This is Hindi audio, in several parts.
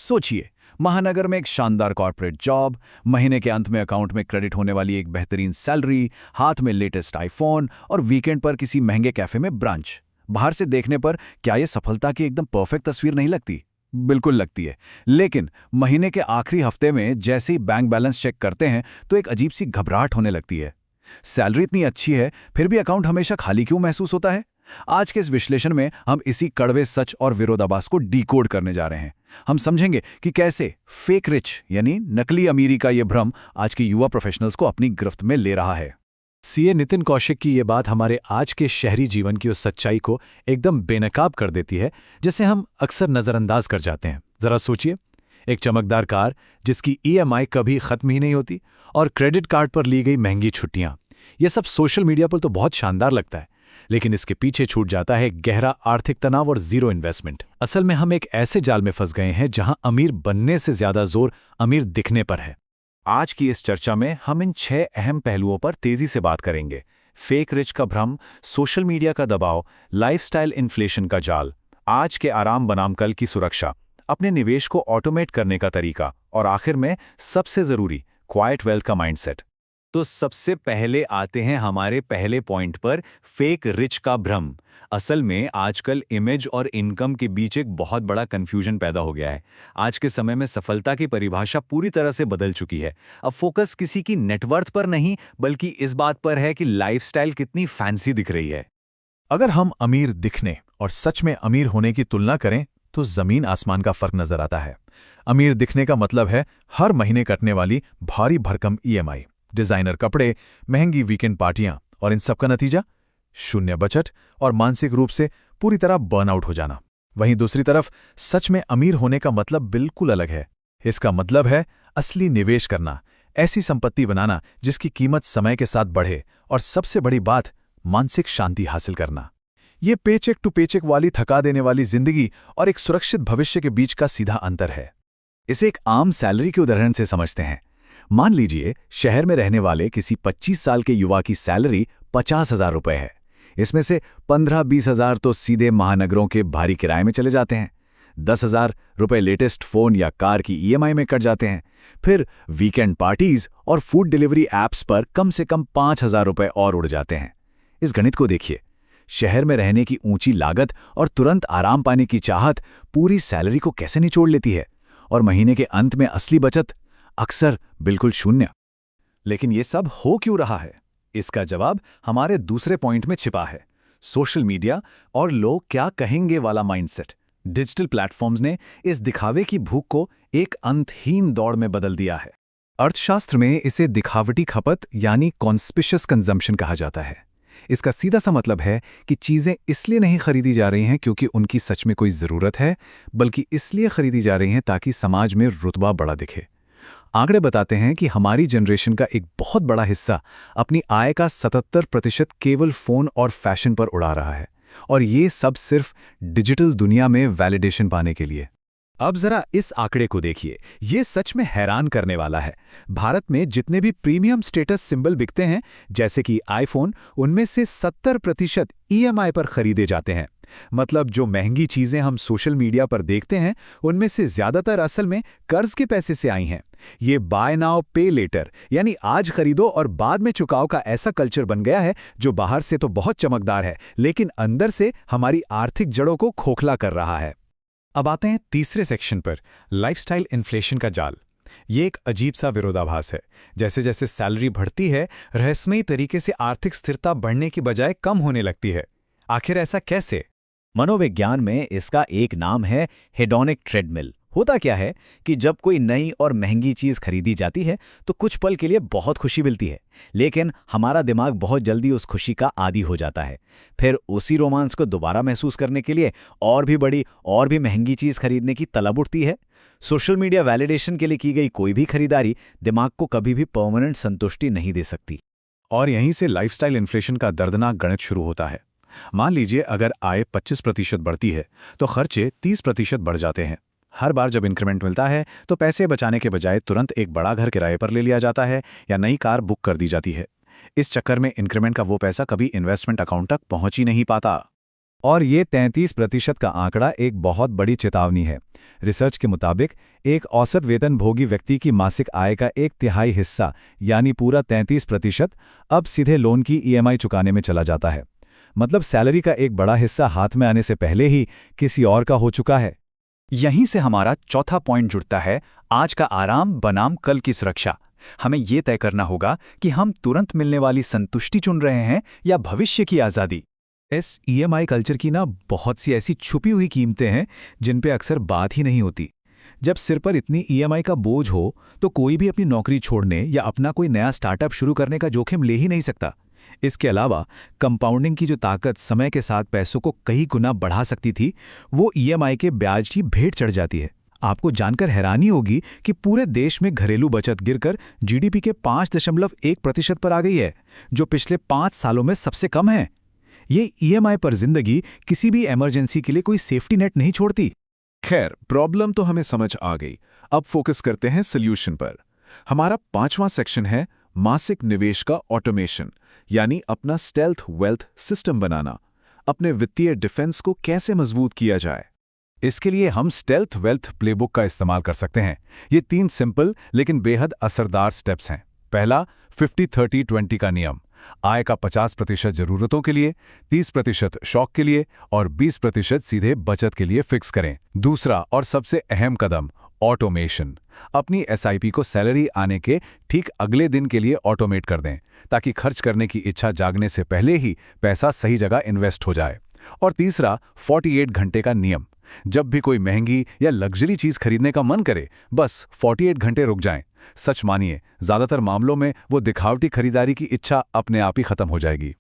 सोचिए, महानगर में एक शानदार कॉर्पोरेट जॉब, महीने के अंत में अकाउंट में क्रेडिट होने वाली एक बेहतरीन सैलरी, हाथ में लेटेस्ट आईफोन और वीकेंड पर किसी महंगे कैफे में ब्रंच। बाहर से देखने पर क्या ये सफलता की एकदम परफेक्ट तस्वीर नहीं लगती? बिल्कुल लगती है। लेकिन महीने के आखिरी हफ्ते में जैसे ही बैंक बैलेंस चेक करते हैं तो एक अजीब सी घबराहट होने लगती है। सैलरी इतनी अच्छी है, फिर भी अकाउंट हमेशा खाली क्यों महसूस होता है? आज के इस विश्लेषण में हम इसी कड़वे सच और विरोधाभास को डिकोड करने जा रहे हैं। हम समझेंगे कि कैसे फेक रिच यानी नकली अमीरी का ये भ्रम आज के युवा प्रोफेशनल्स को अपनी गिरफ्त में ले रहा है। सीए नितिन कौशिक की ये बात हमारे आज के शहरी जीवन की उस सच्चाई को एकदम बेनकाब कर देती है जिसे हम अक्सर नज़रअंदाज कर जाते हैं। जरा सोचिए, एक चमकदार कार जिसकी ईएमआई कभी खत्म ही नहीं होती और क्रेडिट कार्ड पर ली गई महंगी छुट्टियां। ये सब सोशल मीडिया पर तो बहुत शानदार लगता है, लेकिन इसके पीछे छूट जाता है गहरा आर्थिक तनाव और जीरो इन्वेस्टमेंट। असल में हम एक ऐसे जाल में फंस गए हैं जहां अमीर बनने से ज्यादा जोर अमीर दिखने पर है। आज की इस चर्चा में हम इन 6 अहम पहलुओं पर तेजी से बात करेंगे। फेक रिच का भ्रम, सोशल मीडिया का दबाव, लाइफस्टाइल इन्फ्लेशन का जाल, आज के आराम बनाम कल की सुरक्षा, अपने निवेश को ऑटोमेट करने का तरीका और आखिर में सबसे जरूरी क्वाइट वेल्थ का माइंडसेट। तो सबसे पहले आते हैं हमारे पहले पॉइंट पर, फेक रिच का भ्रम। असल में आजकल इमेज और इनकम के बीच एक बहुत बड़ा कंफ्यूजन पैदा हो गया है। आज के समय में सफलता की परिभाषा पूरी तरह से बदल चुकी है। अब फोकस किसी की नेटवर्थ पर नहीं बल्कि इस बात पर है कि लाइफस्टाइल कितनी फैंसी दिख रही है। अगर हम अमीर दिखने और सच में अमीर होने की तुलना करें तो जमीन आसमान का फर्क नजर आता है। अमीर दिखने का मतलब है हर महीने कटने वाली भारी भरकम ईएमआई, डिजाइनर कपड़े, महंगी वीकेंड पार्टियां और इन सब का नतीजा शून्य बजट और मानसिक रूप से पूरी तरह बर्नआउट हो जाना। वहीं दूसरी तरफ सच में अमीर होने का मतलब बिल्कुल अलग है। इसका मतलब है असली निवेश करना, ऐसी संपत्ति बनाना जिसकी कीमत समय के साथ बढ़े और सबसे बड़ी बात, मानसिक शांति हासिल करना। ये पेचेक टू पेचेक वाली थका देने वाली जिंदगी और एक सुरक्षित भविष्य के बीच का सीधा अंतर है। इसे एक आम सैलरी के उदाहरण से समझते हैं। मान लीजिए शहर में रहने वाले किसी 25 साल के युवा की सैलरी 50,000 रुपए है। इसमें से 15-20 हजार तो सीधे महानगरों के भारी किराए में चले जाते हैं। 10,000 रुपए लेटेस्ट फोन या कार की ईएमआई में कट जाते हैं। फिर वीकेंड पार्टीज और फूड डिलीवरी ऐप्स पर कम से कम 5,000 रुपए और उड़ जाते हैं। इस गणित को देखिए, शहर में रहने की ऊंची लागत और तुरंत आराम पाने की चाहत पूरी सैलरी को कैसे निचोड़ लेती है, और महीने के अंत में असली बचत अक्सर बिल्कुल शून्य। लेकिन ये सब हो क्यों रहा है? इसका जवाब हमारे दूसरे पॉइंट में छिपा है, सोशल मीडिया और लोग क्या कहेंगे वाला माइंडसेट। डिजिटल प्लेटफॉर्म्स ने इस दिखावे की भूख को एक अंतहीन दौड़ में बदल दिया है। अर्थशास्त्र में इसे दिखावटी खपत यानी कॉन्स्पिशियस कंजम्पशन कहा जाता है। इसका सीधा सा मतलब है कि चीजें इसलिए नहीं खरीदी जा रही हैं क्योंकि उनकी सच में कोई जरूरत है, बल्कि इसलिए खरीदी जा रही हैं ताकि समाज में रुतबा बड़ा दिखे। आंकड़े बताते हैं कि हमारी जनरेशन का एक बहुत बड़ा हिस्सा अपनी आय का 77% केवल फोन और फैशन पर उड़ा रहा है, और ये सब सिर्फ डिजिटल दुनिया में वैलिडेशन पाने के लिए। अब जरा इस आंकड़े को देखिए, ये सच में हैरान करने वाला है। भारत में जितने भी प्रीमियम स्टेटस सिंबल बिकते हैं, जैसे कि आईफोन, उनमें से 70% ईएमआई पर खरीदे जाते हैं। मतलब जो महंगी चीजें हम सोशल मीडिया पर देखते हैं, उनमें से ज्यादातर असल में कर्ज के पैसे से आई हैं। ये बाय नाउ पे लेटर यानी आज खरीदो और बाद में चुकाओ का ऐसा कल्चर बन गया है जो बाहर से तो बहुत चमकदार है, लेकिन अंदर से हमारी आर्थिक जड़ों को खोखला कर रहा है। अब आते हैं तीसरे सेक्शन पर, लाइफस्टाइल इन्फ्लेशन का जाल। ये एक अजीब सा विरोधाभास है। जैसे जैसे सैलरी बढ़ती है, रहस्यमयी तरीके से आर्थिक स्थिरता बढ़ने की बजाय कम होने लगती है। आखिर ऐसा कैसे? मनोविज्ञान में इसका एक नाम है हेडोनिक ट्रेडमिल। होता क्या है कि जब कोई नई और महंगी चीज़ खरीदी जाती है तो कुछ पल के लिए बहुत खुशी मिलती है, लेकिन हमारा दिमाग बहुत जल्दी उस खुशी का आदी हो जाता है। फिर उसी रोमांस को दोबारा महसूस करने के लिए और भी बड़ी और भी महंगी चीज़ खरीदने की तलब उठती है। सोशल मीडिया वैलिडेशन के लिए की गई कोई भी खरीदारी दिमाग को कभी भी परमानेंट संतुष्टि नहीं दे सकती। और यहीं से लाइफस्टाइल इन्फ्लेशन का दर्दनाक गणित शुरू होता है। मान लीजिए अगर आय 25% बढ़ती है तो खर्चे 30% बढ़ जाते हैं। हर बार जब इंक्रीमेंट मिलता है तो पैसे बचाने के बजाय तुरंत एक बड़ा घर किराए पर ले लिया जाता है या नई कार बुक कर दी जाती है। इस चक्कर में इंक्रीमेंट का वो पैसा कभी इन्वेस्टमेंट अकाउंट तक पहुंच ही नहीं पाता। और ये 33% का आंकड़ा एक बहुत बड़ी चेतावनी है। रिसर्च के मुताबिक एक औसत वेतनभोगी व्यक्ति की मासिक आय का 1/3 हिस्सा यानी पूरा 33% अब सीधे लोन की ईएमआई चुकाने में चला जाता है। मतलब सैलरी का एक बड़ा हिस्सा हाथ में आने से पहले ही किसी और का हो चुका है। यहीं से हमारा चौथा पॉइंट जुड़ता है, आज का आराम बनाम कल की सुरक्षा। हमें ये तय करना होगा कि हम तुरंत मिलने वाली संतुष्टि चुन रहे हैं या भविष्य की आज़ादी। इस ईएमआई कल्चर की बहुत सी ऐसी छुपी हुई कीमतें हैं जिन पे अक्सर बात ही नहीं होती। जब सिर पर इतनी ईएमआई का बोझ हो तो कोई भी अपनी नौकरी छोड़ने या अपना कोई नया स्टार्टअप शुरू करने का जोखिम ले ही नहीं सकता। इसके अलावा कंपाउंडिंग की जो ताकत समय के साथ पैसों को कई गुना बढ़ा सकती थी, वो ईएमआई के ब्याज की भेंट चढ़ जाती है। आपको जानकर हैरानी होगी कि पूरे देश में घरेलू बचत गिरकर जीडीपी के 5.1% पर आ गई है, जो पिछले 5 सालों में सबसे कम है। ये ईएमआई पर जिंदगी किसी भी इमरजेंसी के लिए कोई सेफ्टी नेट नहीं छोड़ती। खैर, प्रॉब्लम तो हमें समझ आ गई। अब फोकस करते हैं सॉल्यूशन पर। हमारा 5वां सेक्शन है मासिक निवेश का ऑटोमेशन, यानी अपना स्टेल्थ वेल्थ सिस्टम बनाना। अपने वित्तीय डिफेंस को कैसे मजबूत किया जाए। इसके लिए हम स्टेल्थ वेल्थ प्लेबुक का इस्तेमाल कर सकते हैं। ये 3 सिंपल लेकिन बेहद असरदार स्टेप्स हैं। पहला, 50-30-20 का नियम। आय का 50% जरूरतों के लिए, 30% शौक के लिए और 20% सीधे बचत के लिए फिक्स करें। दूसरा और सबसे अहम कदम, ऑटोमेशन। अपनी एसआईपी को सैलरी आने के ठीक अगले दिन के लिए ऑटोमेट कर दें, ताकि खर्च करने की इच्छा जागने से पहले ही पैसा सही जगह इन्वेस्ट हो जाए। और तीसरा, 48 घंटे का नियम। जब भी कोई महंगी या लग्जरी चीज खरीदने का मन करे, बस 48 घंटे रुक जाएं। सच मानिए, ज्यादातर मामलों में वो दिखावटी खरीदारी की इच्छा अपने आप ही खत्म हो जाएगी।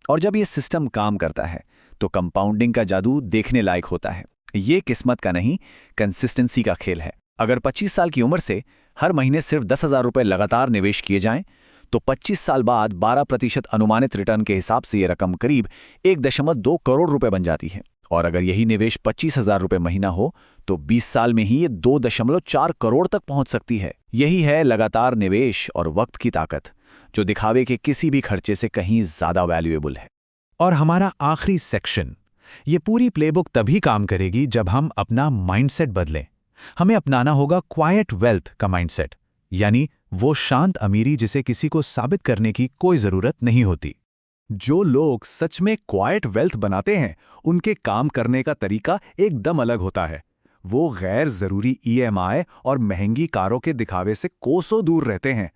और जब ये सिस्टम काम करता है तो कंपाउंडिंग का जादू देखने लायक होता है। ये किस्मत का नहीं, कंसिस्टेंसी का खेल है। अगर 25 साल की उम्र से हर महीने सिर्फ 10,000 रुपए लगातार निवेश किए जाएं, तो 25 साल बाद 12% अनुमानित रिटर्न के हिसाब से ये रकम करीब 1.2 करोड़ रुपए बन जाती है। और अगर यही निवेश 25,000 रुपए महीना हो तो 20 साल में ही ये 2.4 करोड़ तक पहुंच सकती है। यही है लगातार निवेश और वक्त की ताकत, जो दिखावे के किसी भी खर्चे से कहीं ज्यादा वैल्यूएबल है। और हमारा आखिरी सेक्शन, ये पूरी प्लेबुक तभी काम करेगी जब हम अपना माइंडसेट बदलें। हमें अपनाना होगा क्वाइट वेल्थ का माइंडसेट, यानी वो शांत अमीरी जिसे किसी को साबित करने की कोई जरूरत नहीं होती। जो लोग सच में क्वाइट वेल्थ बनाते हैं, उनके काम करने का तरीका एकदम अलग होता है। वो गैर जरूरी ईएमआई और महंगी कारों के दिखावे से कोसों दूर रहते हैं।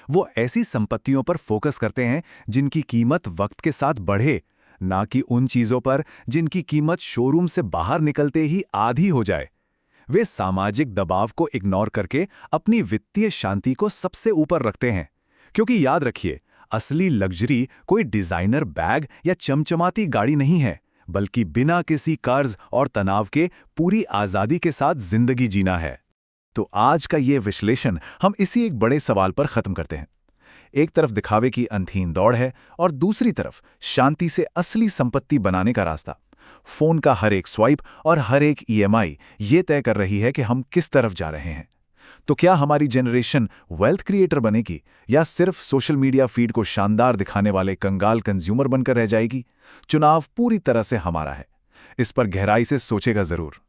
वो ऐसी संपत्तियों पर फोकस करते हैं जिनकी कीमत वक्त के साथ बढ़े, ना कि उन चीजों पर जिनकी कीमत शोरूम से बाहर निकलते ही आधी हो जाए। वे सामाजिक दबाव को इग्नोर करके अपनी वित्तीय शांति को सबसे ऊपर रखते हैं। क्योंकि याद रखिए, असली लग्जरी कोई डिजाइनर बैग या चमचमाती गाड़ी नहीं है, बल्कि बिना किसी कर्ज और तनाव के पूरी आजादी के साथ जिंदगी जीना है। तो आज का ये विश्लेषण हम इसी एक बड़े सवाल पर खत्म करते हैं। एक तरफ दिखावे की अंधीन दौड़ है और दूसरी तरफ शांति से असली संपत्ति बनाने का रास्ता। फोन का हर एक स्वाइप और हर एक ईएमआई ये तय कर रही है कि हम किस तरफ जा रहे हैं। तो क्या हमारी जनरेशन वेल्थ क्रिएटर बनेगी या सिर्फ सोशल मीडिया फीड को शानदार दिखाने वाले कंगाल कंज्यूमर बनकर रह जाएगी? चुनाव पूरी तरह से हमारा है। इस पर गहराई से सोचेगा जरूर।